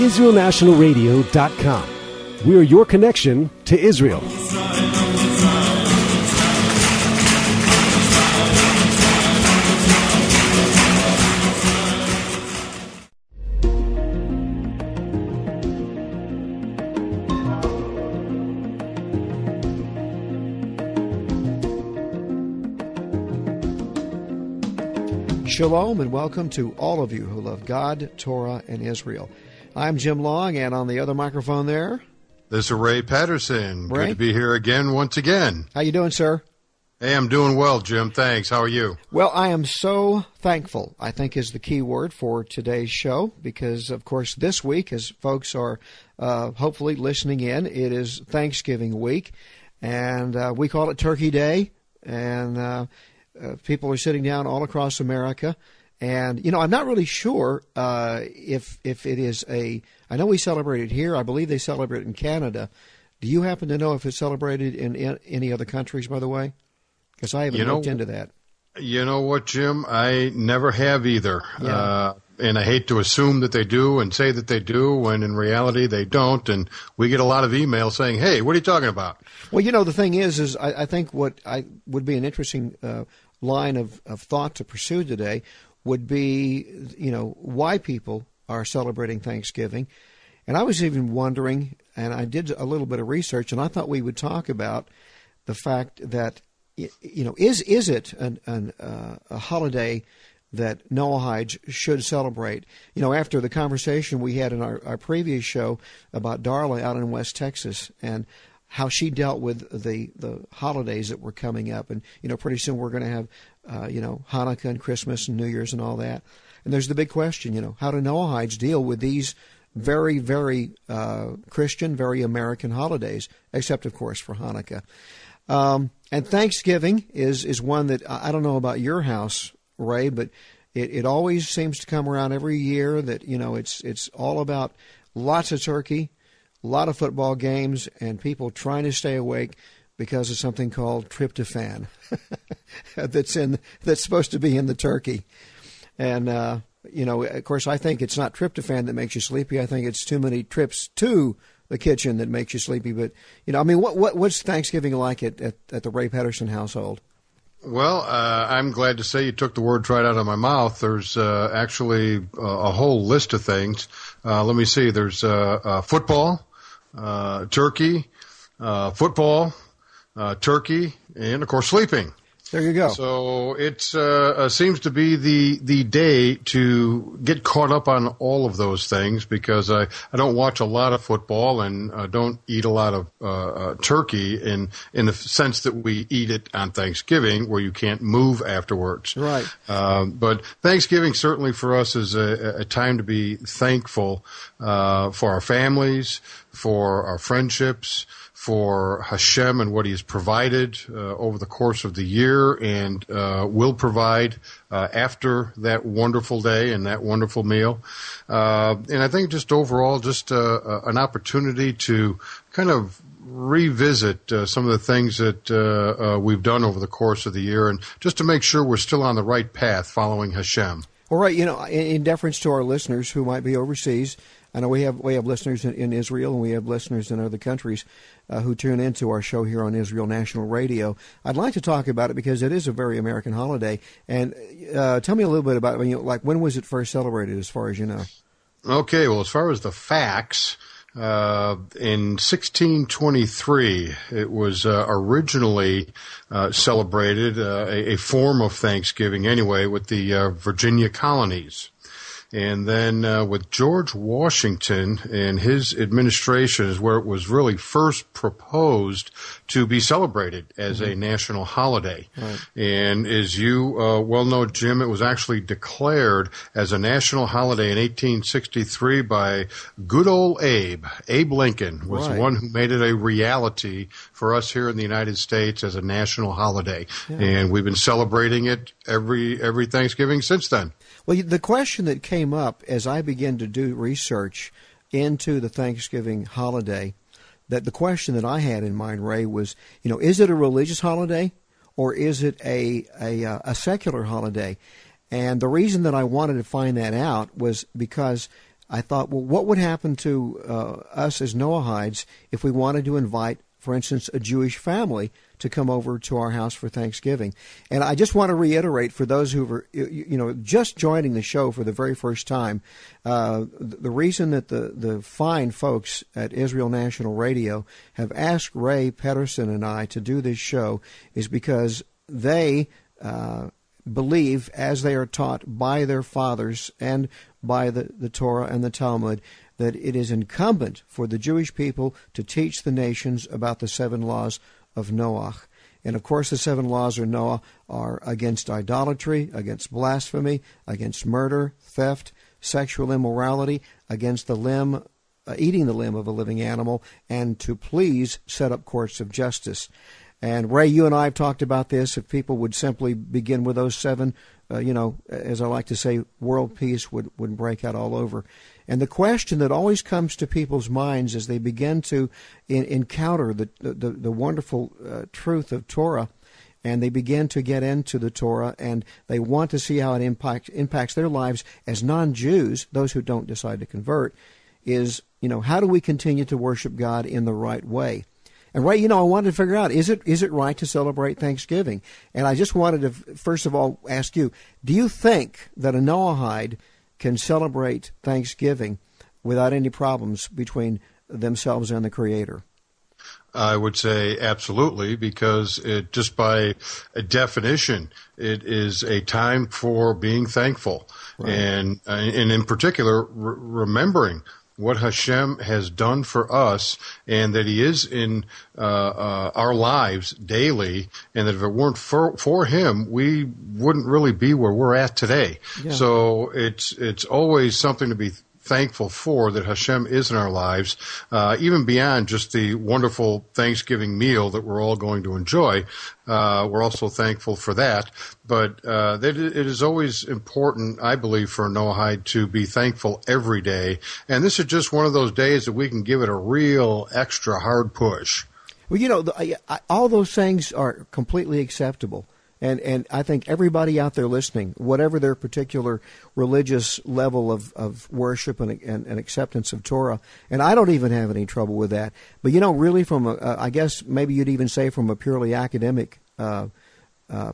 IsraelNationalRadio.com. We're your connection to Israel. Shalom and welcome to all of you who love God, Torah, and Israel. I'm Jim Long, and on the other microphone there, this is Ray Petterson. Ray? Good to be here again, once again. How you doing, sir? Hey, I'm doing well, Jim. Thanks. How are you? Well, I am so thankful, I think is the key word for today's show, because, of course, this week, as folks are hopefully listening in, it is Thanksgiving week, and we call it Turkey Day, and people are sitting down all across America, and, you know, I'm not really sure if it is I know we celebrate it here. I believe they celebrate it in Canada. Do you happen to know if it's celebrated in any other countries, by the way? Because I haven't looked into that. You know what, Jim? I never have either. Yeah. And I hate to assume that they do and say that they do when in reality they don't. And we get a lot of emails saying, hey, what are you talking about? Well, you know, the thing is I think what would be an interesting line of thought to pursue today would be, you know, why people are celebrating Thanksgiving. And I was even wondering, and I did a little bit of research, and I thought we would talk about the fact that, you know, is it a holiday that Noahides should celebrate? You know, after the conversation we had in our previous show about Darla out in West Texas and how she dealt with the holidays that were coming up. And, you know, pretty soon we're going to have, you know, Hanukkah and Christmas and New Year's and all that. And there's the big question, you know, how do Noahides deal with these very, very Christian, very American holidays, except, of course, for Hanukkah. And Thanksgiving is one that, I don't know about your house, Ray, but it always seems to come around every year that, you know, it's all about lots of turkey, a lot of football games, and people trying to stay awake because of something called tryptophan that's supposed to be in the turkey. And, you know, of course, I think it's not tryptophan that makes you sleepy. I think it's too many trips to the kitchen that makes you sleepy. But, you know, I mean, what's Thanksgiving like at the Ray Petterson household? Well, I'm glad to say you took the words right out of my mouth. There's actually a whole list of things. Let me see. There's football, turkey, football, turkey, and, of course, sleeping. There you go. So it seems to be the day to get caught up on all of those things, because I don't watch a lot of football and don't eat a lot of turkey in the sense that we eat it on Thanksgiving, where you can't move afterwards. Right. But Thanksgiving certainly for us is a time to be thankful for our families, for our friendships, for Hashem and what He has provided over the course of the year and will provide after that wonderful day and that wonderful meal. And I think just overall, just an opportunity to kind of revisit some of the things that we've done over the course of the year, and just to make sure we're still on the right path following Hashem. All right, you know, in deference to our listeners who might be overseas, I know we have listeners in Israel, and we have listeners in other countries who tune into our show here on Israel National Radio. I'd like to talk about it because it is a very American holiday. And tell me a little bit about it. You know, like, when was it first celebrated, as far as you know? Okay, well, as far as the facts, in 1623, it was originally celebrated, a form of Thanksgiving anyway, with the Virginia colonies. And then with George Washington and his administration is where it was really first proposed to be celebrated as a national holiday. Right. And as you well know, Jim, it was actually declared as a national holiday in 1863 by good old Abe. Abe Lincoln was the one who made it a reality for us here in the United States as a national holiday. Yeah. And we've been celebrating it every Thanksgiving since then. Well, the question that came up as I began to do research into the Thanksgiving holiday, that the question that I had in mind, Ray, was, you know, is it a religious holiday or is it a secular holiday? And the reason that I wanted to find that out was because I thought, well, what would happen to us as Noahides if we wanted to invite, for instance, a Jewish family to come over to our house for Thanksgiving? And I just want to reiterate for those who are, just joining the show for the very first time, the reason that the fine folks at Israel National Radio have asked Ray Petterson and I to do this show is because they believe, as they are taught by their fathers and by the Torah and the Talmud, that it is incumbent for the Jewish people to teach the nations about the 7 laws of Noah. And of course, the 7 laws of Noah are against idolatry, against blasphemy, against murder, theft, sexual immorality, against the eating the limb of a living animal, and to please set up courts of justice. And Ray, you and I have talked about this. If people would simply begin with those 7, as I like to say, world peace would break out all over. And the question that always comes to people's minds as they begin to encounter the wonderful truth of Torah, and they begin to get into the Torah, and they want to see how it impacts their lives as non-Jews, those who don't decide to convert, is, how do we continue to worship God in the right way? And Ray, I wanted to figure out, is it right to celebrate Thanksgiving? And I just wanted to, first of all, ask you, do you think that a Noahide can celebrate Thanksgiving without any problems between themselves and the Creator? I would say absolutely, because it just by definition, it is a time for being thankful. Right. And in particular, remembering what Hashem has done for us, and that He is in our lives daily, and that if it weren't for Him, we wouldn't really be where we're at today. Yeah. So it's always something to be thankful for, that Hashem is in our lives, even beyond just the wonderful Thanksgiving meal that we're all going to enjoy. We're also thankful for that. But that it is always important, I believe, for a Noahide to be thankful every day. And this is just one of those days that we can give it a real extra hard push. Well, all those things are completely acceptable. And I think everybody out there listening, whatever their particular religious level of worship and acceptance of Torah, and I don't even have any trouble with that. But, really from I guess maybe you'd even say from a purely academic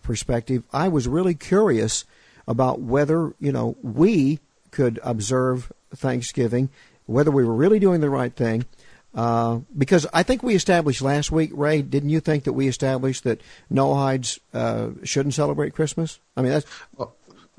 perspective, I was really curious about whether, we could observe Thanksgiving, whether we were really doing the right thing. Because I think we established last week, Ray, didn't you think that we established that Noahides shouldn't celebrate Christmas? I mean, that's...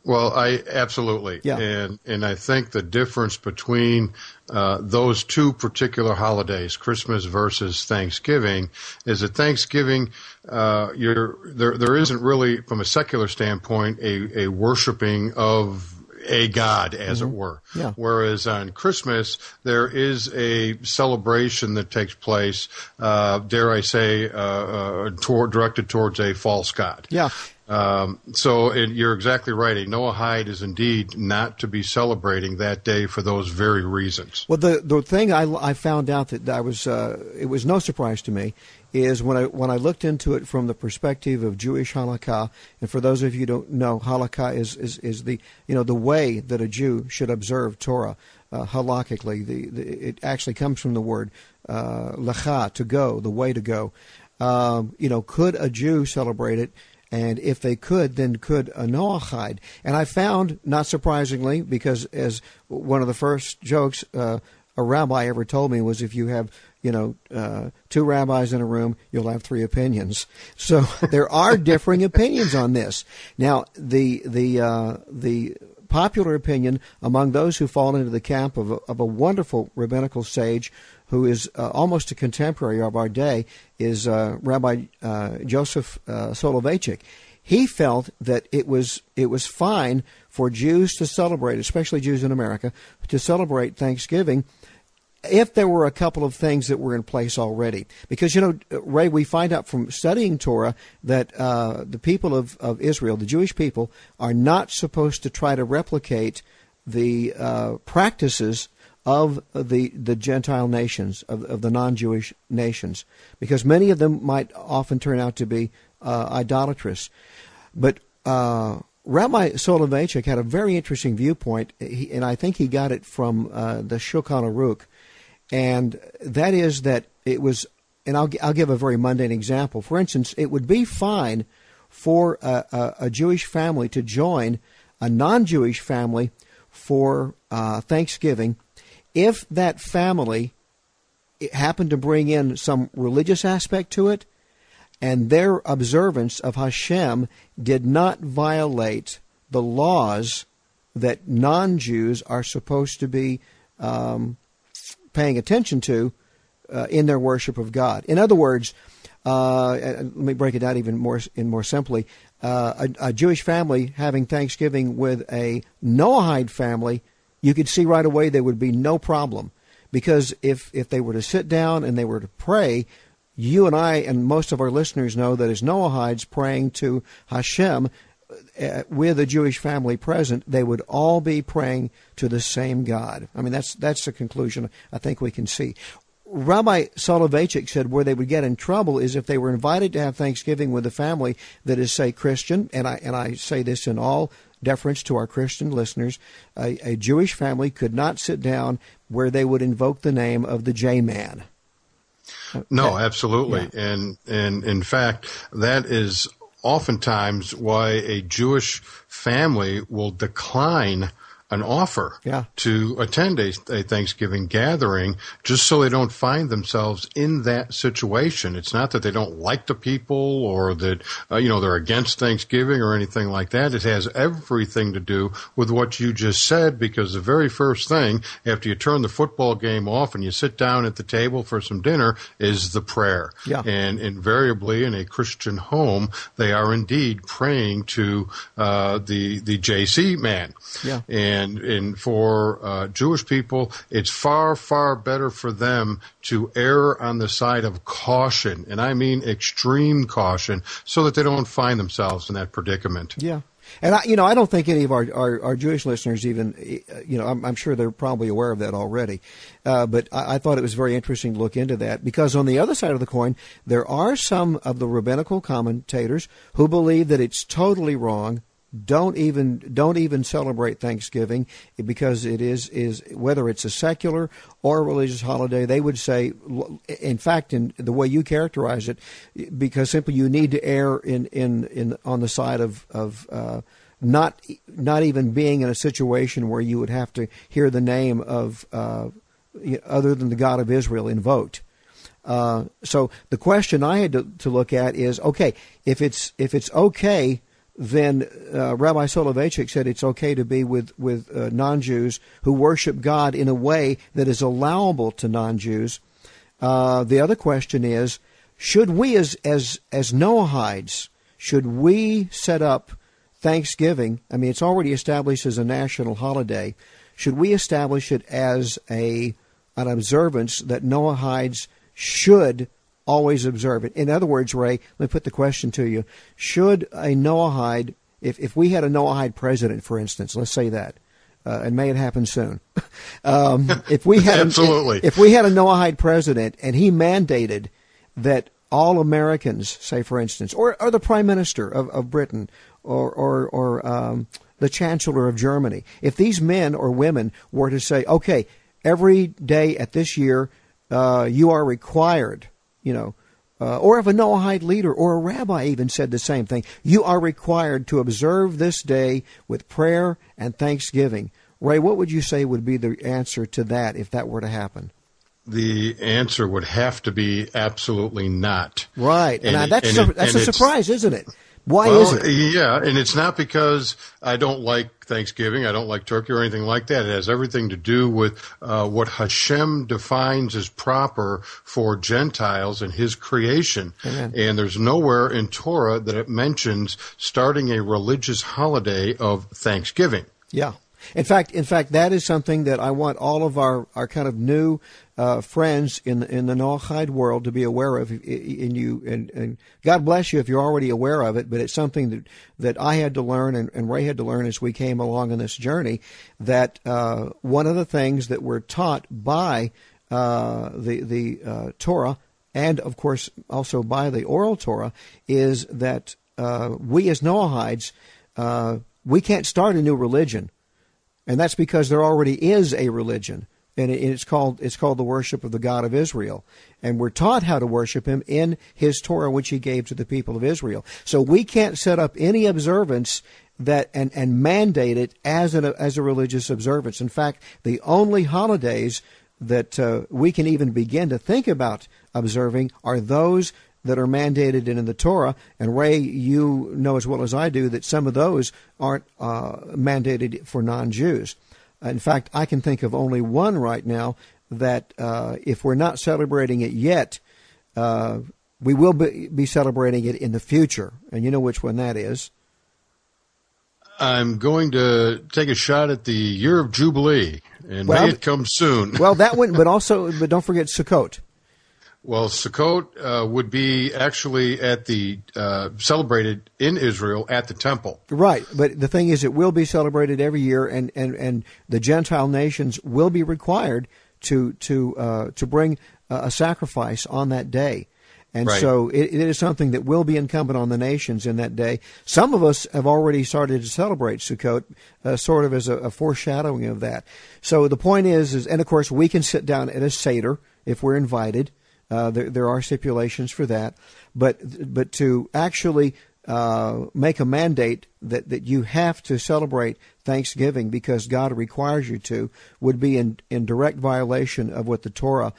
Well, I absolutely. Yeah. And I think the difference between those two particular holidays, Christmas versus Thanksgiving, is that Thanksgiving, there isn't really, from a secular standpoint, a worshiping of a god, as it were. Yeah. Whereas on Christmas, there is a celebration that takes place, dare I say, directed towards a false god. Yeah. So you're exactly right. A Noahide is indeed not to be celebrating that day for those very reasons. Well, the thing I found out that it was no surprise to me is when I looked into it from the perspective of Jewish halakha, and for those of you who don't know, halakha is the the way that a Jew should observe Torah halakhically. It actually comes from the word lecha, to go, the way to go. Could a Jew celebrate it? And if they could, then could a Noahide? And I found, not surprisingly, because as one of the first jokes a rabbi ever told me was, if you have 2 rabbis in a room, you'll have 3 opinions. So there are differing opinions on this. Now, the popular opinion among those who fall into the camp of a wonderful rabbinical sage who is almost a contemporary of our day is Rabbi Joseph Soloveitchik. He felt that it was fine for Jews to celebrate, especially Jews in America, to celebrate Thanksgiving if there were a couple of things that were in place already. Because, Ray, we find out from studying Torah that the people of Israel, the Jewish people, are not supposed to try to replicate the practices of the Gentile nations, of the non-Jewish nations, because many of them might often turn out to be idolatrous. But Rabbi Soloveitchik had a very interesting viewpoint, and I think he got it from the Shulchan Aruch, and that is that it was, and I'll give a very mundane example. For instance, it would be fine for a Jewish family to join a non-Jewish family for Thanksgiving if that family happened to bring in some religious aspect to it, and their observance of Hashem did not violate the laws that non-Jews are supposed to be paying attention to in their worship of God. In other words, let me break it down even more simply. A Jewish family having Thanksgiving with a Noahide family, you could see right away there would be no problem. Because if they were to sit down and they were to pray, you and I and most of our listeners know that as Noahides praying to Hashem with a Jewish family present, they would all be praying to the same God. I mean, that's the conclusion I think we can see. Rabbi Soloveitchik said where they would get in trouble is if they were invited to have Thanksgiving with a family that is, say, Christian, and I say this in all deference to our Christian listeners, a Jewish family could not sit down where they would invoke the name of the J-Man. No, absolutely. Yeah. And in fact, that is oftentimes why a Jewish family will decline an offer to attend a Thanksgiving gathering just so they don't find themselves in that situation. It's not that they don't like the people or that, they're against Thanksgiving or anything like that. It has everything to do with what you just said, because the very first thing after you turn the football game off and you sit down at the table for some dinner is the prayer. Yeah. And invariably in a Christian home, they are indeed praying to the JC man. Yeah. And for Jewish people, it's far, far better for them to err on the side of caution, and I mean extreme caution, so that they don't find themselves in that predicament. Yeah. And I don't think any of our Jewish listeners even, I'm sure they're probably aware of that already. But I thought it was very interesting to look into that, because on the other side of the coin, there are some of the rabbinical commentators who believe that it's totally wrong. Don't even celebrate Thanksgiving, because it is whether it's a secular or a religious holiday. They would say, in fact, in the way you characterize it, because simply you need to err in on the side of not even being in a situation where you would have to hear the name of other than the God of Israel invoked. So the question I had to look at is, okay, if it's okay, then Rabbi Soloveitchik said it's okay to be with non-Jews who worship God in a way that is allowable to non-Jews. The other question is, should we as Noahides, should we set up Thanksgiving? I mean, it's already established as a national holiday. Should we establish it as an observance that Noahides should always observe it? In other words, Ray, let me put the question to you. Should a Noahide, if we had a Noahide president, for instance, let's say that, and may it happen soon. If we had Absolutely. If we had a Noahide president and he mandated that all Americans, say for instance, or the Prime Minister of Britain, or the Chancellor of Germany, if these men or women were to say, okay, every day at this year, you are required, or if a Noahide leader or a rabbi even said the same thing, you are required to observe this day with prayer and thanksgiving. Ray, what would you say would be the answer to that if that were to happen? The answer would have to be absolutely not. Right. And that's a surprise, isn't it? Why is it? Yeah, and it's not because I don't like Thanksgiving, I don't like turkey or anything like that. It has everything to do with what Hashem defines as proper for Gentiles and His creation. Amen. And there's nowhere in Torah that it mentions starting a religious holiday of Thanksgiving. Yeah. In fact, that is something that I want all of our kind of new friends in the Noahide world to be aware of. And God bless you if you're already aware of it. But it's something that I had to learn, and Ray had to learn as we came along on this journey. That one of the things that we're taught by the Torah, and of course also by the oral Torah, is that we as Noahides we can't start a new religion, and that's because there already is a religion, and it's called the worship of the God of Israel, and we're taught how to worship Him in His Torah, which He gave to the people of Israel. So we can't set up any observance that and mandate it as a religious observance. In fact, the only holidays that we can even begin to think about observing are those that are mandated in the Torah. And Ray, you know as well as I do that some of those aren't mandated for non-Jews. In fact, I can think of only one right now that if we're not celebrating it yet, we will be celebrating it in the future. And you know which one that is. I'm going to take a shot at the year of Jubilee, and may it come soon. Well, that one, but don't forget Sukkot. Well, Sukkot would be actually at the celebrated in Israel at the temple. Right, but the thing is, it will be celebrated every year, and the Gentile nations will be required to bring a sacrifice on that day. And right. So it is something that will be incumbent on the nations in that day. Some of us have already started to celebrate Sukkot, sort of as a foreshadowing of that. So the point is, and of course, we can sit down at a Seder if we're invited. There are stipulations for that. But to actually make a mandate that you have to celebrate Thanksgiving because God requires you to would be in direct violation of what the Torah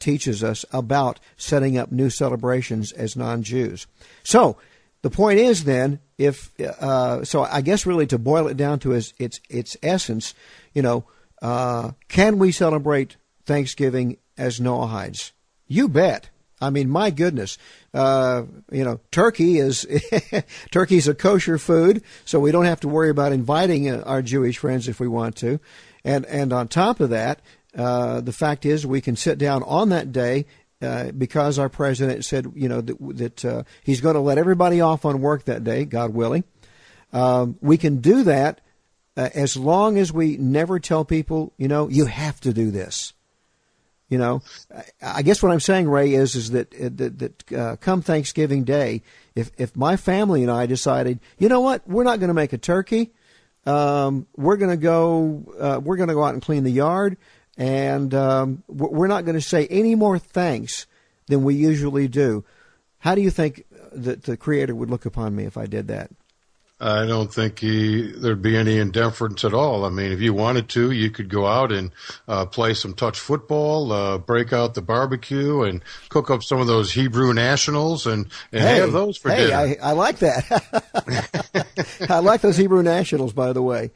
teaches us about setting up new celebrations as non-Jews. So the point is then, so I guess really to boil it down to its essence, can we celebrate Thanksgiving as Noahides? You bet. I mean, my goodness, turkey turkey's a kosher food, so we don't have to worry about inviting our Jewish friends if we want to. And on top of that, the fact is we can sit down on that day because our president said, that he's going to let everybody off on work that day, God willing. We can do that as long as we never tell people, you have to do this. I guess what I'm saying, Ray, is that come Thanksgiving Day, if my family and I decided, you know what, we're not going to make a turkey, we're going to go out and clean the yard, and we're not going to say any more thanks than we usually do. How do you think that the Creator would look upon me if I did that? I don't think there'd be any indifference at all. I mean, if you wanted to, you could go out and play some touch football, break out the barbecue, and cook up some of those Hebrew nationals and have those for dinner. I like that. I like those Hebrew nationals, by the way.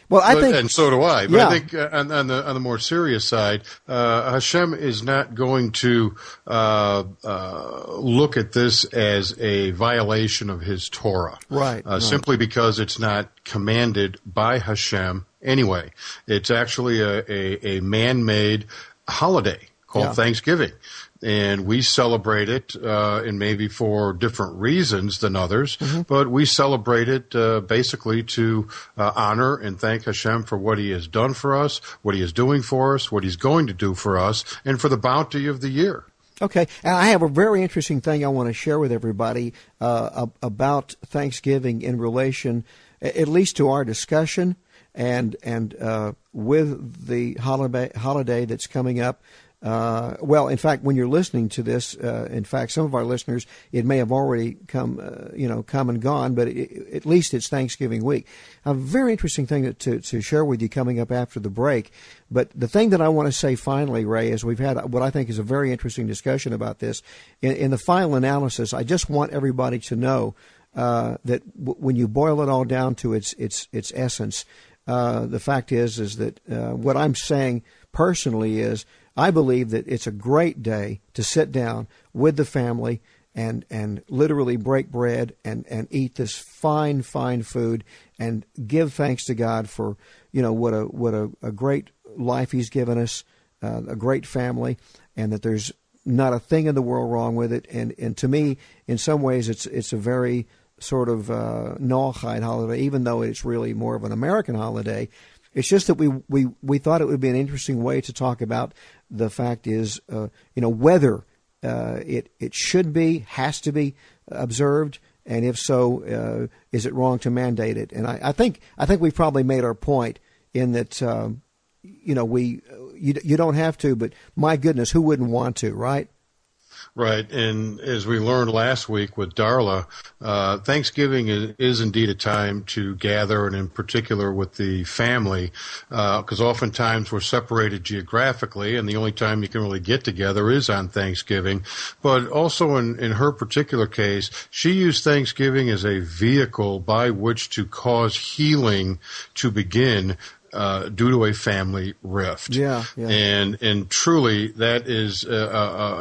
Well, and so do I. But yeah. I think on the more serious side, Hashem is not going to look at this as a violation of His Torah, right? Simply because it's not commanded by Hashem anyway. It's actually a man-made holiday called Thanksgiving. And we celebrate it, and maybe for different reasons than others, but we celebrate it basically to honor and thank Hashem for what He has done for us, what He is doing for us, what He's going to do for us, and for the bounty of the year. Okay, and I have a very interesting thing I want to share with everybody about Thanksgiving in relation, at least to our discussion, and with the holiday that's coming up. Well, in fact, when you're listening to this, in fact, some of our listeners, it may have already come and gone, but at least it's Thanksgiving week. A very interesting thing to share with you coming up after the break. But the thing that I want to say finally, Ray, is we've had what I think is a very interesting discussion about this. In the final analysis, I just want everybody to know that when you boil it all down to its essence, the fact is that what I'm saying personally is, I believe that it's a great day to sit down with the family and literally break bread and eat this fine food and give thanks to God for, what a great life He's given us, a great family, and that there's not a thing in the world wrong with it. And to me, in some ways, it's a very sort of Noahide holiday, even though it's really more of an American holiday. It's just that we thought it would be an interesting way to talk about the fact is, whether it should be, has to be observed, And if so, is it wrong to mandate it? And I think we've probably made our point in that, you don't have to, but my goodness, who wouldn't want to, right? Right, and as we learned last week with Darla, Thanksgiving is indeed a time to gather, and in particular with the family, because oftentimes we're separated geographically, and the only time you can really get together is on Thanksgiving. But also in her particular case, she used Thanksgiving as a vehicle by which to cause healing to begin due to a family rift. Yeah. And truly, that is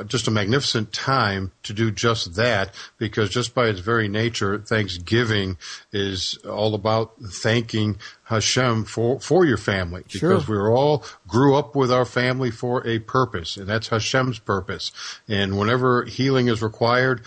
just a magnificent time to do just that, because just by its very nature, Thanksgiving is all about thanking Hashem for your family, because we all grew up with our family for a purpose, and that's Hashem's purpose. And whenever healing is required,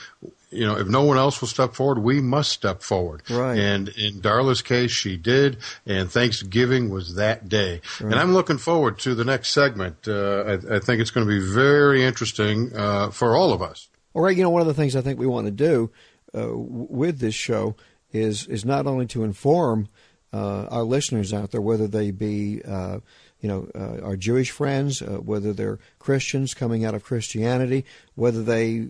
if no one else will step forward, we must step forward. Right. And in Darla's case, she did, and Thanksgiving was that day. Right. And I'm looking forward to the next segment. I think it's going to be very interesting for all of us. All right, one of the things I think we want to do with this show is not only to inform our listeners out there, whether they be our Jewish friends, whether they're Christians coming out of Christianity, whether they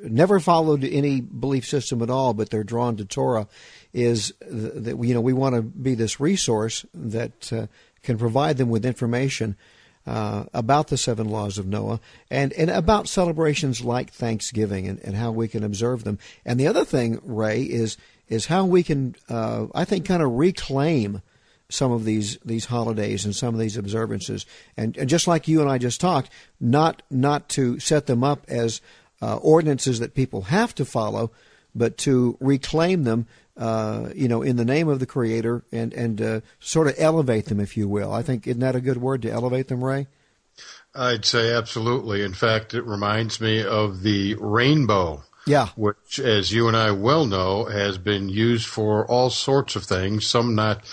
never followed any belief system at all, but they're drawn to Torah, is that we want to be this resource that can provide them with information about the 7 laws of Noah and about celebrations like Thanksgiving and how we can observe them. And the other thing, Ray, is how we can, I think, kind of reclaim some of these holidays and some of these observances. And just like you and I just talked, not to set them up as ordinances that people have to follow, but to reclaim them, in the name of the Creator and sort of elevate them, if you will. I think, isn't that a good word, to elevate them, Ray? I'd say absolutely. In fact, it reminds me of the rainbow. Yeah. Which, as you and I well know, has been used for all sorts of things, some not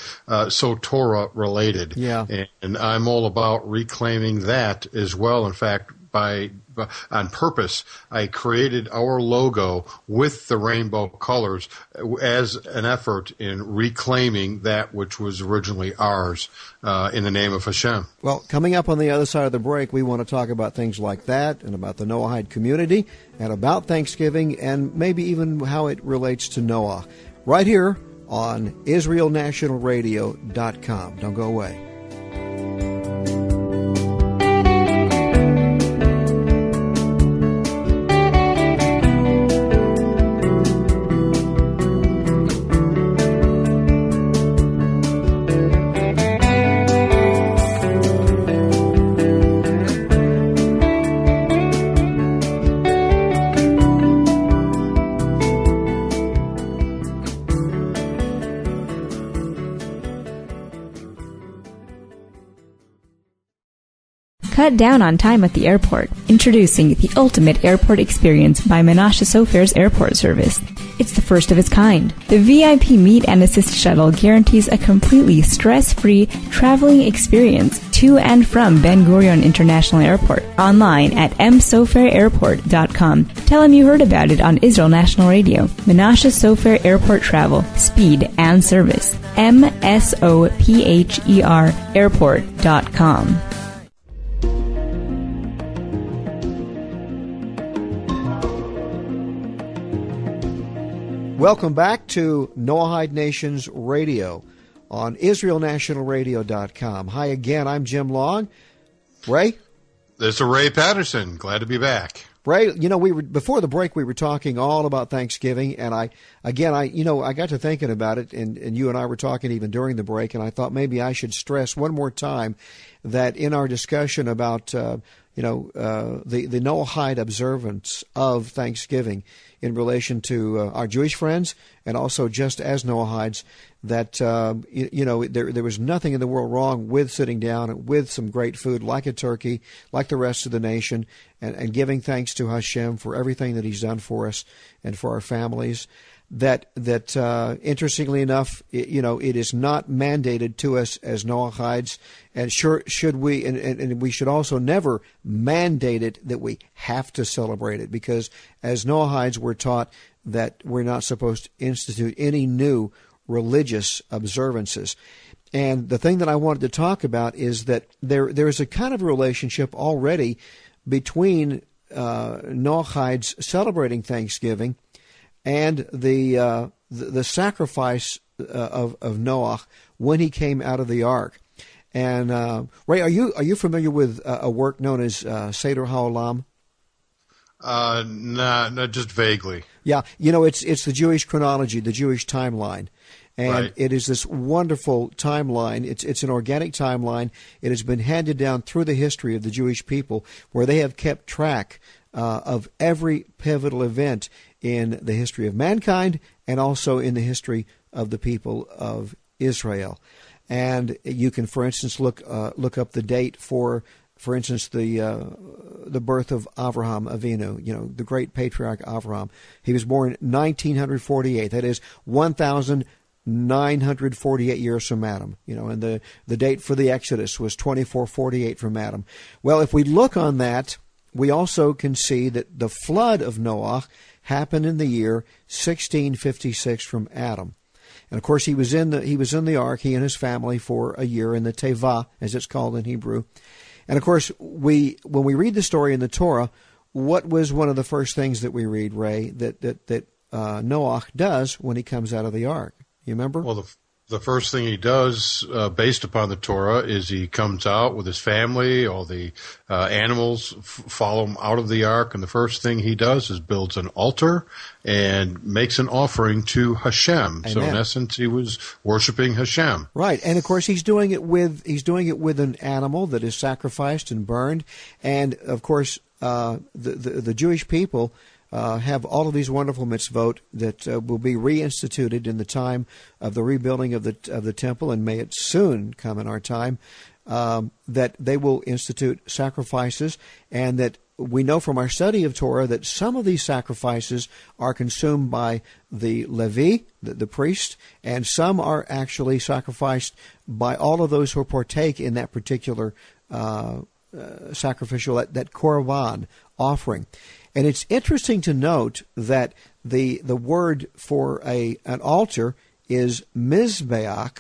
so Torah related. Yeah. And I'm all about reclaiming that as well. In fact, on purpose, I created our logo with the rainbow colors as an effort in reclaiming that which was originally ours in the name of Hashem. Well, coming up on the other side of the break, we want to talk about things like that and about the Noahide community and about Thanksgiving and maybe even how it relates to Noah. Right here on IsraelNationalRadio.com. Don't go away. Cut down on time at the airport. Introducing the ultimate airport experience by Menashe Sofer's Airport Service. It's the first of its kind. The VIP Meet and Assist Shuttle guarantees a completely stress-free traveling experience to and from Ben Gurion International Airport. Online at msoferairport.com. Tell them you heard about it on Israel National Radio. Menashe Sofer Airport Travel. Speed and service. MSOPHER Airport.com. Welcome back to Noahide Nations Radio on IsraelNationalRadio.com. Hi again, I'm Jim Long. Ray? This is Ray Petterson. Glad to be back. Ray, before the break we were talking all about Thanksgiving, and I got to thinking about it, and you and I were talking even during the break, and I thought maybe I should stress one more time that in our discussion about the Noahide observance of Thanksgiving in relation to our Jewish friends and also just as Noahides, that there was nothing in the world wrong with sitting down with some great food like a turkey, like the rest of the nation, and giving thanks to Hashem for everything that He's done for us and for our families. that interestingly enough, it is not mandated to us as Noahides, and should we, and we should also never mandate it that we have to celebrate it, because as Noahides we're taught that we're not supposed to institute any new religious observances. And the thing that I wanted to talk about is that there is a kind of relationship already between Noahides celebrating Thanksgiving and the sacrifice of Noah when he came out of the ark. And Ray, are you familiar with a work known as Seder HaOlam? Not just vaguely. Yeah, it's the Jewish chronology, the Jewish timeline. And right. It is this wonderful timeline. It's an organic timeline. It has been handed down through the history of the Jewish people, where they have kept track of every pivotal event in the history of mankind and also in the history of the people of Israel. And you can, for instance, look up the date for instance, the birth of Avraham Avinu, the great patriarch Avraham. He was born 1948. That is 1,948 years from Adam. And the date for the Exodus was 2448 from Adam. Well, if we look on that, we also can see that the flood of Noah happened in the year 1656 from Adam. And of course, he was in the ark, he and his family, for a year in the Tevah, as it's called in Hebrew. And of course, when we read the story in the Torah, what was one of the first things that we read, Ray, that Noah does when he comes out of the ark? You remember? Well, the first thing he does, based upon the Torah, is he comes out with his family. All the animals follow him out of the ark, and the first thing he does is builds an altar and makes an offering to Hashem. Amen. So in essence, he was worshiping Hashem. Right, and of course he's doing it with an animal that is sacrificed and burned, and of course the Jewish people have all of these wonderful mitzvot that will be reinstituted in the time of the rebuilding of the temple, and may it soon come in our time, that they will institute sacrifices, and that we know from our study of Torah that some of these sacrifices are consumed by the Levi, the priest, and some are actually sacrificed by all of those who partake in that particular sacrificial, that korban offering. And it's interesting to note that the word for an altar is mizbeach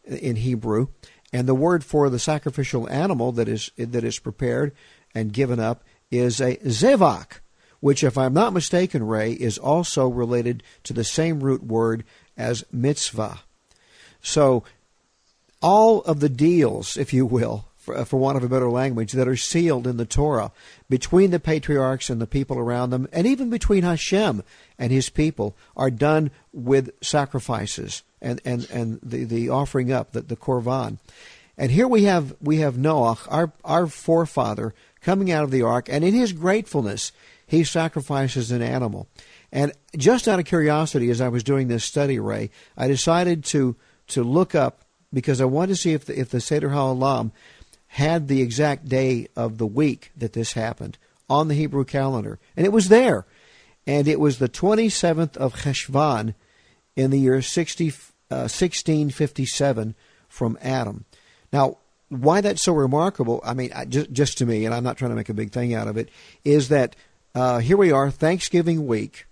in Hebrew, and the word for the sacrificial animal that is prepared and given up is a zevach, which, if I'm not mistaken, Ray, is also related to the same root word as mitzvah. So all of the deals, if you will, for want of a better language, that are sealed in the Torah between the patriarchs and the people around them, and even between Hashem and his people, are done with sacrifices and the offering up, the korban. And here we have Noah, our forefather, coming out of the ark, and in his gratefulness, he sacrifices an animal. And just out of curiosity, as I was doing this study, Ray, I decided to look up, because I wanted to see if the Seder HaOlam had the exact day of the week that this happened on the Hebrew calendar. And it was there. And it was the 27th of Cheshvan in the year 1657 from Adam. Now, why that's so remarkable, I mean, just to me, and I'm not trying to make a big thing out of it, is that here we are, Thanksgiving week,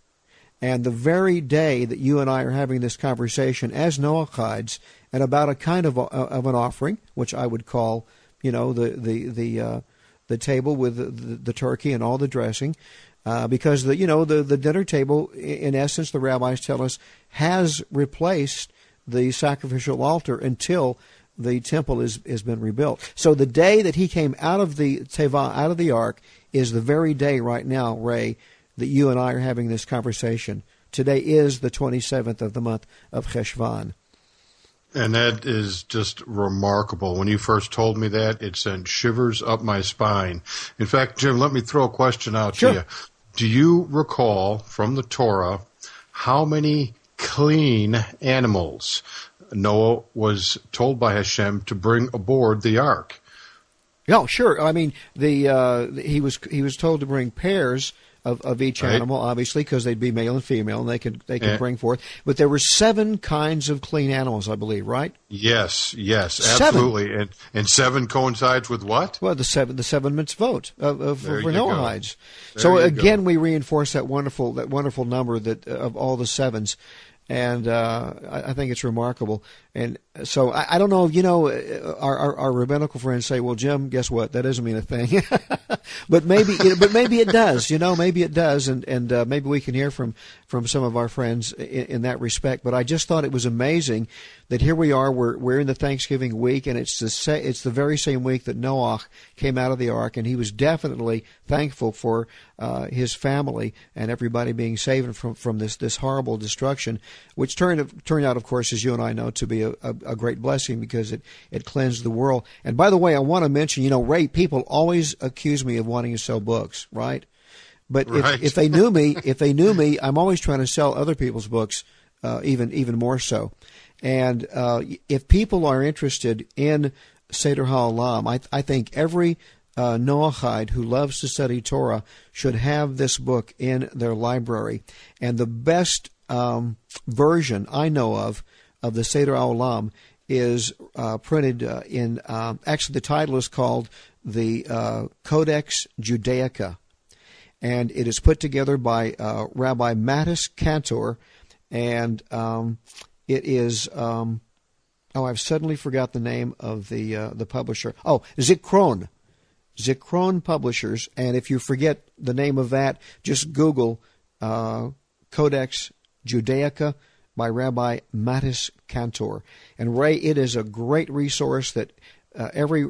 and the very day that you and I are having this conversation as Noahides, and about a kind of an offering, which I would call, the table with the turkey and all the dressing, because the dinner table, in essence, the rabbis tell us, has replaced the sacrificial altar until the temple has been rebuilt. So the day that he came out of the Tevah, out of the ark, is the very day right now, Ray, that you and I are having this conversation. Today is the 27th of the month of Cheshvan. And that is just remarkable. When you first told me that, it sent shivers up my spine. In fact, Jim, let me throw a question out to you. Do you recall from the Torah how many clean animals Noah was told by Hashem to bring aboard the ark? Oh, sure. I mean, he was told to bring pairs of each Right. animal, obviously, because they'd be male and female, and they could Yeah. bring forth. But there were 7 kinds of clean animals, I believe, right? Yes, 7. absolutely. And 7 coincides with what? Well, the seven mitzvot There for you go. Noahides. There So you again, go. we reinforce that wonderful number that of all the 7s. And I think it's remarkable. And so I don't know, our rabbinical friends say, well, Jim, guess what? That doesn't mean a thing. but maybe it does. Maybe it does, and maybe we can hear from some of our friends in that respect. But I just thought it was amazing that here we are. We're in the Thanksgiving week, and it's the very same week that Noah came out of the ark, and he was definitely thankful for his family and everybody being saved from this horrible destruction, which turned out, of course, as you and I know, to be a great blessing because it cleansed the world. And by the way, I want to mention, Ray, people always accuse me of wanting to sell books, right? But Right. if they knew me, I'm always trying to sell other people's books, even more so. And if people are interested in Seder HaOlam, I think every Noahide who loves to study Torah should have this book in their library. And the best version I know of the Seder HaOlam is printed in, actually the title is called the Codex Judaica. And it is put together by Rabbi Mattis Cantor, and it is, I've suddenly forgot the name of the publisher. Oh, Zikron Publishers. And if you forget the name of that, just Google Codex Judaica by Rabbi Mattis Cantor. And Ray, it is a great resource that every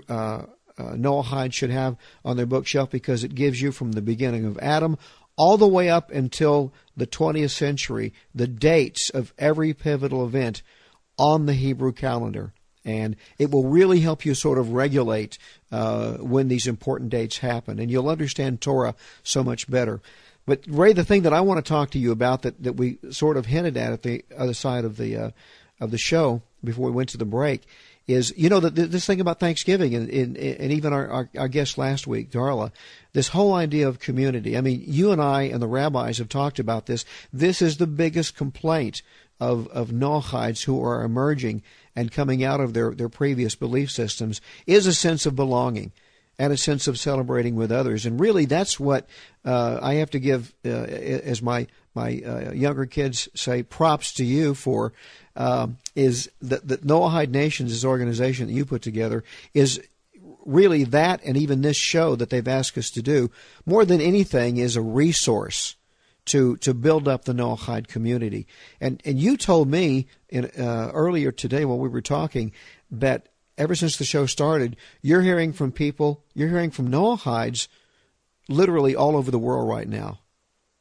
Noahide should have on their bookshelf because it gives you from the beginning of Adam all the way up until the 20th century the dates of every pivotal event on the Hebrew calendar. And it will really help you sort of regulate when these important dates happen. And you'll understand Torah so much better. But, Ray, the thing that I want to talk to you about that we sort of hinted at the other side of the show before we went to the break is, this thing about Thanksgiving and even our guest last week, Darla, this whole idea of community. I mean, you and I and the rabbis have talked about this. This is the biggest complaint of Noahides who are emerging and coming out of their previous belief systems is a sense of belonging and a sense of celebrating with others. And really, that's what I have to give, as my younger kids say, props to you for, is that Noahide Nations, this organization that you put together, is really that, and even this show that they've asked us to do, more than anything, is a resource to build up the Noahide community. And you told me earlier today when we were talking that ever since the show started, you're hearing from Noahides literally all over the world right now.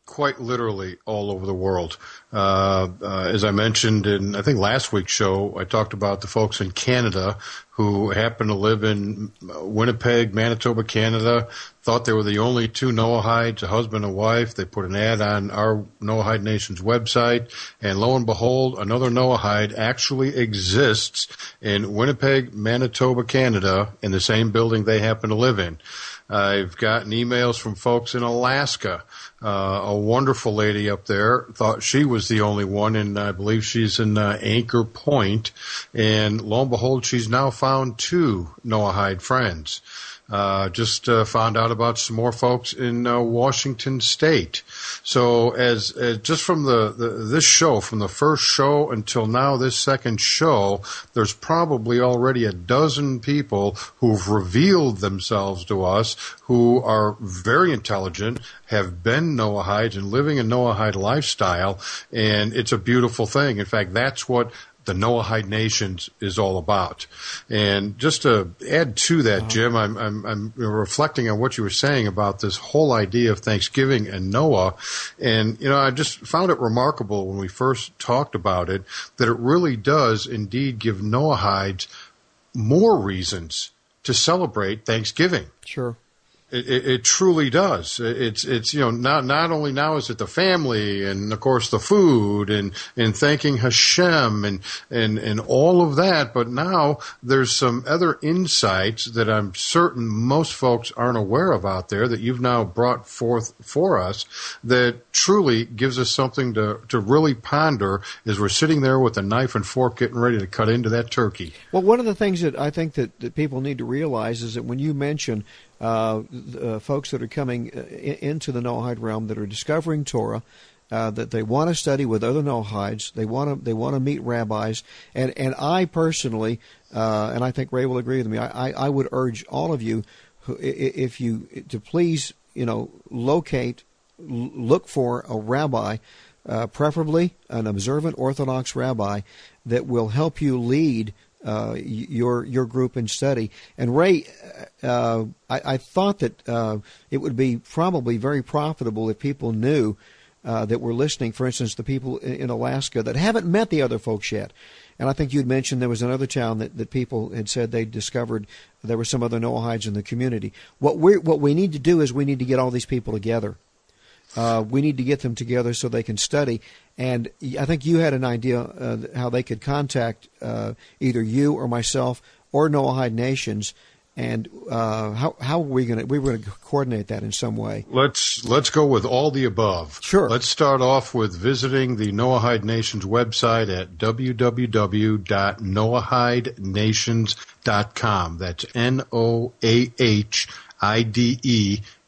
Quite literally all over the world. As I mentioned in, I think, last week's show, I talked about the folks in Canada who happen to live in Winnipeg, Manitoba, Canada, thought they were the only 2 Noahides, a husband and wife. They put an ad on our Noahide Nation's website, and lo and behold, another Noahide actually exists in Winnipeg, Manitoba, Canada, in the same building they happen to live in. I've gotten emails from folks in Alaska. A wonderful lady up there thought she was the only one, and I believe she's in Anchor Point. And lo and behold, she's now found 2 Noahide friends. Just found out about some more folks in Washington State. So as just from this show, from the first show until now, this second show, there's probably already a dozen people who've revealed themselves to us who are very intelligent, have been Noahides and living a Noahide lifestyle, and it's a beautiful thing. In fact, that's what the Noahide Nations is all about. And just to add to that, Jim, I'm reflecting on what you were saying about this whole idea of Thanksgiving and Noah. And, I just found it remarkable when we first talked about it that it really does indeed give Noahides more reasons to celebrate Thanksgiving. Sure. It truly does. It's not only now is it the family and of course the food and thanking Hashem and all of that, but now there's some other insights that I'm certain most folks aren't aware of out there that you've now brought forth for us that truly gives us something to really ponder as we're sitting there with a knife and fork getting ready to cut into that turkey. Well, one of the things that I think that people need to realize is that when you mention folks that are coming into the Noahide realm that are discovering Torah, that they want to study with other Noahides, they want to meet rabbis, and I personally, and I think Ray will agree with me, I would urge all of you, if you to please look for a rabbi, preferably an observant Orthodox rabbi that will help you lead your group in study. And Ray, I thought that it would be probably very profitable if people knew that we're listening, for instance, the people in Alaska that haven't met the other folks yet. And I think you'd mentioned there was another town that people had said they discovered there were some other Noahides in the community. What we need to do is we need to get all these people together. We need to get them together so they can study. And I think you had an idea how they could contact either you or myself or Noahide Nations. And how we were going to coordinate that in some way. Let's go with all the above. Sure. Let's start off with visiting the Noahide Nations website at www.noahidenations.com. That's NOAHIDE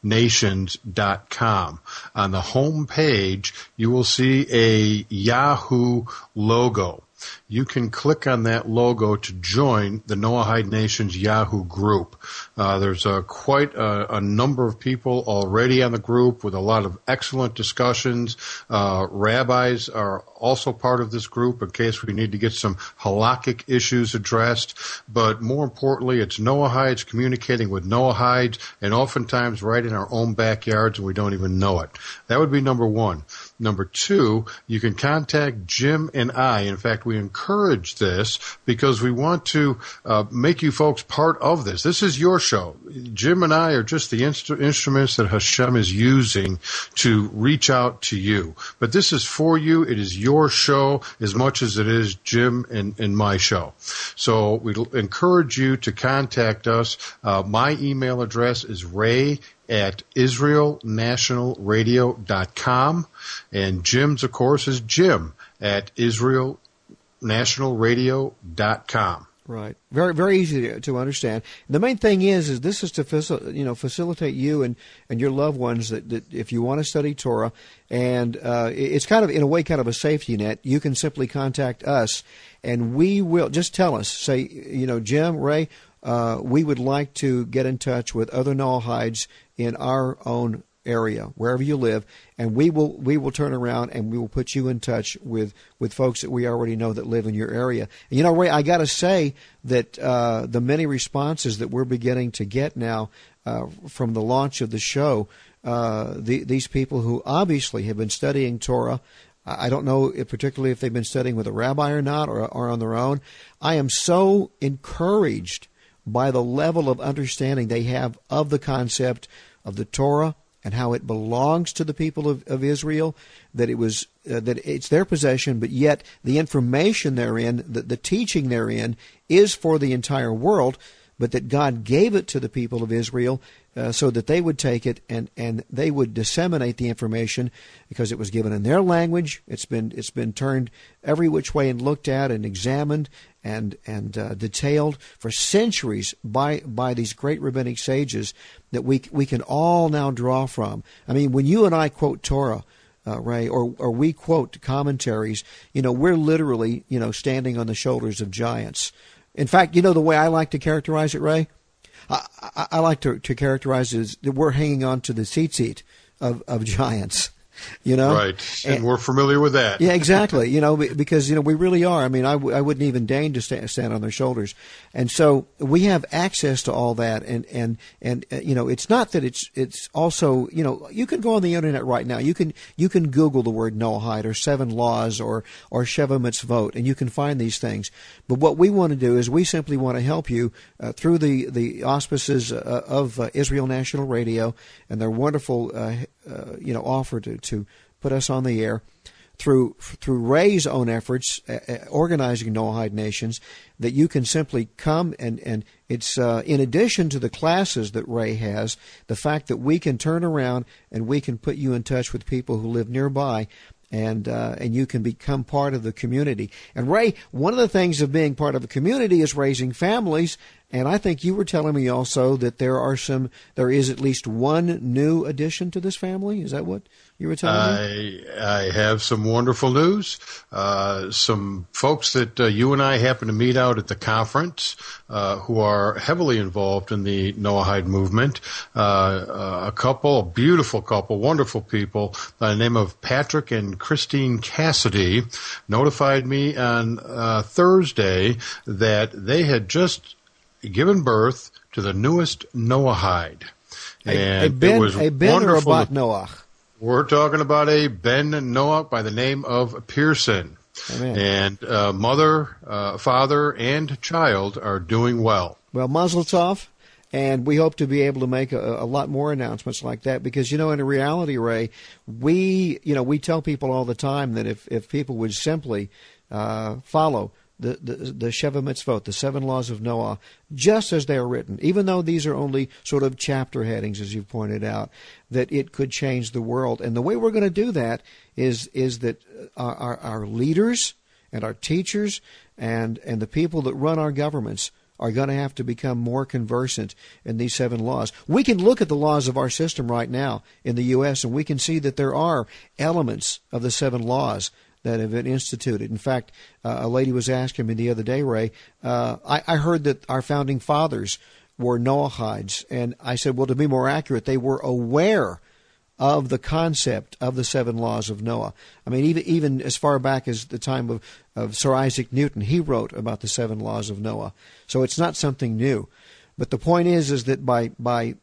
nations.com. On the home page, you will see a Yahoo logo. You can click on that logo to join the Noahide Nations Yahoo group. There's quite a number of people already on the group with a lot of excellent discussions. Rabbis are also part of this group in case we need to get some halakhic issues addressed. But more importantly, it's Noahides communicating with Noahides, and oftentimes right in our own backyards, and we don't even know it. That would be number one. Number two, you can contact Jim and I. In fact, we encourage this because we want to make you folks part of this. This is your show. Jim and I are just the instruments that Hashem is using to reach out to you. But this is for you. It is your show as much as it is Jim and my show. So we encourage you to contact us. My email address is ray@israelnationalradio.com. And Jim's, of course, is jim@israelnationalradio.com. Right. Very, very easy to understand. The main thing is this is to facilitate you and your loved ones that if you want to study Torah, and it's kind of, in a way, kind of a safety net. You can simply contact us, and we will just tell us, say, Jim, Ray, we would like to get in touch with other Noahides in our own area, wherever you live, and we will turn around and we will put you in touch with folks that we already know that live in your area. And Ray, I got to say that the many responses that we're beginning to get now from the launch of the show, these people who obviously have been studying Torah, I don't know particularly if they've been studying with a rabbi or not, or on their own. I am so encouraged by the level of understanding they have of the concept of the Torah and how it belongs to the people of Israel, that that it's their possession, but yet the information therein, the teaching therein, is for the entire world, but that God gave it to the people of Israel so that they would take it and they would disseminate the information because it was given in their language. It's been turned every which way and looked at and examined and detailed for centuries by these great rabbinic sages that we can all now draw from. I mean, when you and I quote Torah, Ray, or we quote commentaries, we're literally, standing on the shoulders of giants. In fact, the way I like to characterize it, Ray? I like to characterize it as that we're hanging on to the tzitzit of giants. Right, and we're familiar with that. Yeah, exactly. Because we really are. I mean, I wouldn't even deign to stand on their shoulders, and so we have access to all that. And it's not that it's also you can go on the internet right now. You can Google the word Noahide or 7 laws or Sheva Mitzvot, and you can find these things. But what we want to do is we simply want to help you through the auspices of Israel National Radio and their wonderful offer to put us on the air through Ray's own efforts organizing Noahide nations, that you can simply come and it's in addition to the classes that Ray has, the fact that we can turn around and we can put you in touch with people who live nearby, and you can become part of the community. And Ray, one of the things of being part of a community is raising families. And I think you were telling me also that there is at least one new addition to this family. Is that what you were telling me? I have some wonderful news. Some folks that you and I happen to meet out at the conference who are heavily involved in the Noahide movement. A beautiful couple, wonderful people by the name of Patrick and Christine Cassidy notified me on Thursday that they had just given birth to the newest Noahide. A Ben or a Bat Noah? We're talking about a Ben Noah by the name of Petterson. Amen. And mother, father, and child are doing well. Well, Mazel Tov. And we hope to be able to make a lot more announcements like that, because, in reality, Ray, we tell people all the time that if people would simply follow the Sheva Mitzvot, the 7 laws of Noah, just as they are written, even though these are only sort of chapter headings, as you've pointed out, that it could change the world. And the way we're going to do that is that our leaders and our teachers and the people that run our governments are going to have to become more conversant in these 7 laws. We can look at the laws of our system right now in the U.S., and we can see that there are elements of the 7 laws that have been instituted. In fact, a lady was asking me the other day, Ray, I heard that our founding fathers were Noahides, and I said, well, to be more accurate, they were aware of the concept of the 7 laws of Noah. I mean, even as far back as the time of Sir Isaac Newton, he wrote about the 7 laws of Noah. So it's not something new. But the point is that by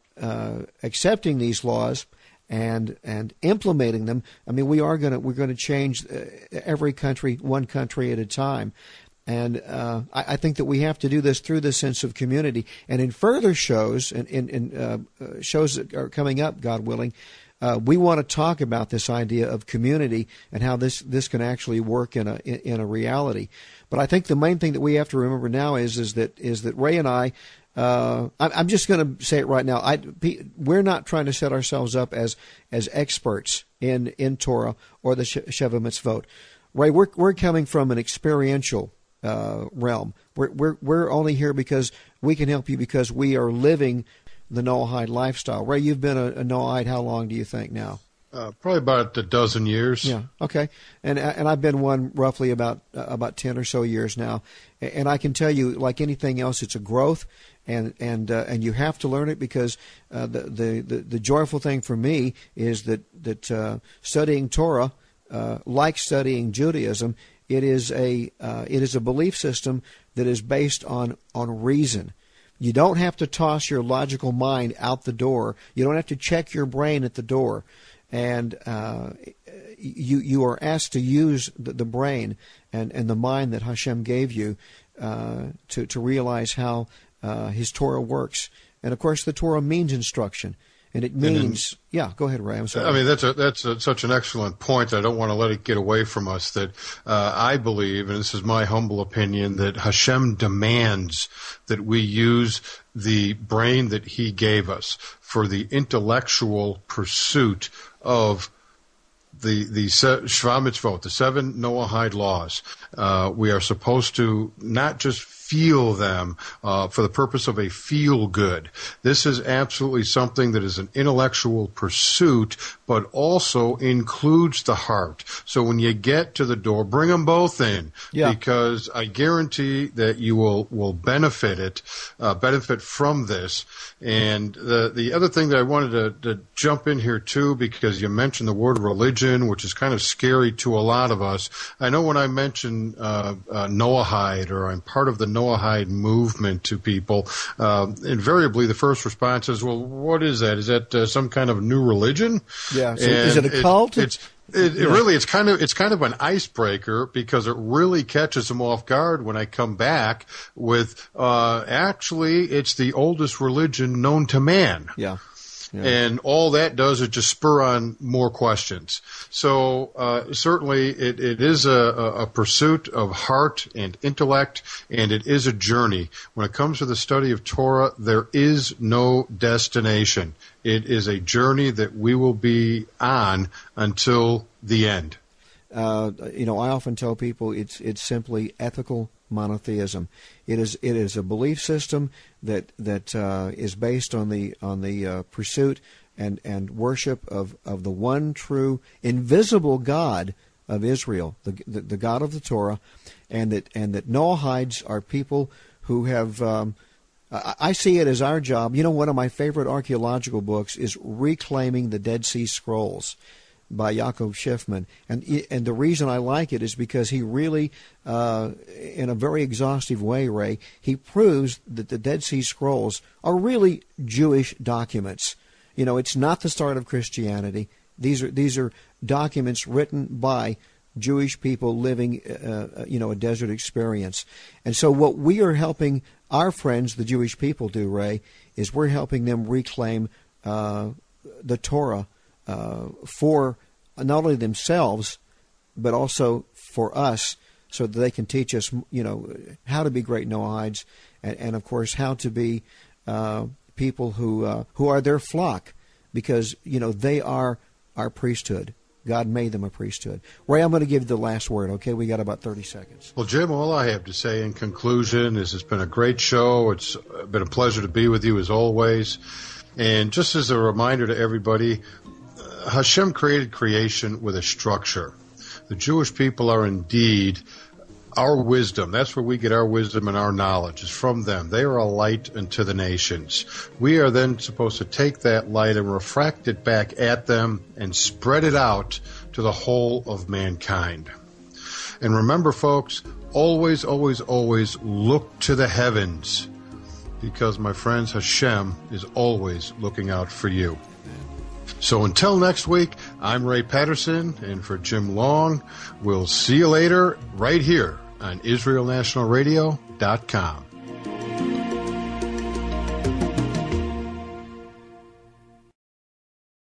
accepting these laws and implementing them, I mean, we're going to change every country, one country at a time. And I think that we have to do this through this sense of community. And in further shows, in shows that are coming up, God willing, we want to talk about this idea of community and how this can actually work in a reality. But I think the main thing that we have to remember now is that Ray and I, I'm just going to say it right now. We're not trying to set ourselves up as experts in Torah or the Sheva Mitzvot. Ray, we're coming from an experiential realm. We're only here because we can help you, because we are living the Noahide lifestyle. Ray, you've been a Noahide how long do you think now? Probably about a dozen years. Yeah. Okay. And I've been one roughly about 10 or so years now. And I can tell you, like anything else, it's a growth, and you have to learn it, because the joyful thing for me is that studying Torah, like studying Judaism, it is a belief system that is based on reason. You don't have to toss your logical mind out the door. You don't have to check your brain at the door. And you are asked to use the brain and the mind that Hashem gave you to realize how His Torah works. And, of course, the Torah means instruction. And it means, go ahead, Ray. I'm sorry. I mean, that's such an excellent point. I don't want to let it get away from us that I believe, and this is my humble opinion, that Hashem demands that we use the brain that He gave us for the intellectual pursuit of the Sheva Mitzvot, the 7 Noahide laws. We are supposed to not just feel them for the purpose of a feel good. This is absolutely something that is an intellectual pursuit, but also includes the heart. So when you get to the door, bring them both in, because I guarantee that you will benefit from this. And the other thing that I wanted to jump in here too, because you mentioned the word religion, which is kind of scary to a lot of us. I know when I mention Noahide, or I'm part of the Noahide movement to people, invariably the first response is, well, what is that? Is that some kind of new religion? Yeah. So is it a cult? Really, it's kind of an icebreaker, because it really catches them off guard when I come back with, actually, it's the oldest religion known to man. Yeah. Yeah. And all that does is just spur on more questions. So certainly it is a pursuit of heart and intellect, and it is a journey. When it comes to the study of Torah, there is no destination. It is a journey that we will be on until the end. I often tell people it's simply ethical monotheism. It is a belief system that is based on the pursuit and worship of the one true invisible God of Israel, the God of the Torah, and that Noahides are people who have. I see it as our job. One of my favorite archaeological books is Reclaiming the Dead Sea Scrolls by Yaakov Schiffman, and the reason I like it is because he really, in a very exhaustive way, Ray, he proves that the Dead Sea Scrolls are really Jewish documents. It's not the start of Christianity. These are documents written by Jewish people living, a desert experience. And so what we are helping our friends, the Jewish people, do, Ray, is we're helping them reclaim the Torah for not only themselves, but also for us, so that they can teach us, how to be great Noahides, and of course, how to be people who are their flock, because, they are our priesthood. God made them a priesthood. Ray, I'm going to give you the last word, okay? We got about 30 seconds. Well, Jim, all I have to say in conclusion is it's been a great show. It's been a pleasure to be with you as always. And just as a reminder to everybody, Hashem created creation with a structure. The Jewish people are indeed our wisdom. That's where we get our wisdom and our knowledge, is from them. They are a light unto the nations. We are then supposed to take that light and refract it back at them and spread it out to the whole of mankind. And remember, folks, always, always, always look to the heavens, because, my friends, Hashem is always looking out for you. So until next week, I'm Ray Petterson, and for Jim Long, we'll see you later right here on IsraelNationalRadio.com.